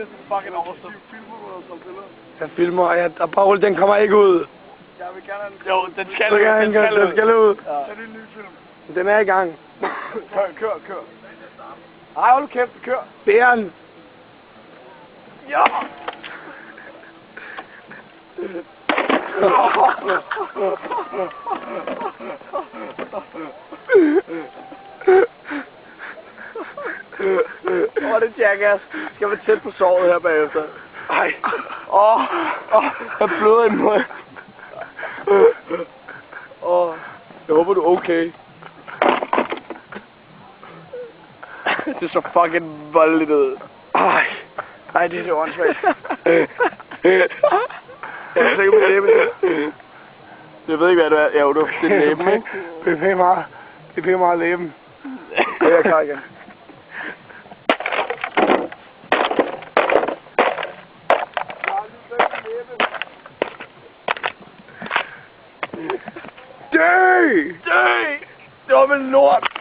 er så fucking awesome. Jeg filmer, og Paul, den kommer ikke ud. Jeg vil gerne have den. Jo, den skal ud. Den skal ud. Ja. Det er en ny film. Den er i gang. Kør. Ej, hold kæft, kør. Bæren. Ja! Det er Jackass. Skal vi tæt på såret her bagefter? Ej. Jeg bløder i mig. Jeg håber du er okay. Det er så fucking voldeligt ud. Ej, det er så åndssvagt. Jeg er sikker på læben. Jeg ved ikke, hvad det er. Jo, det er læben, ikke? Det er pænt meget læben. Det er klar igen. Dø! Det var med lort!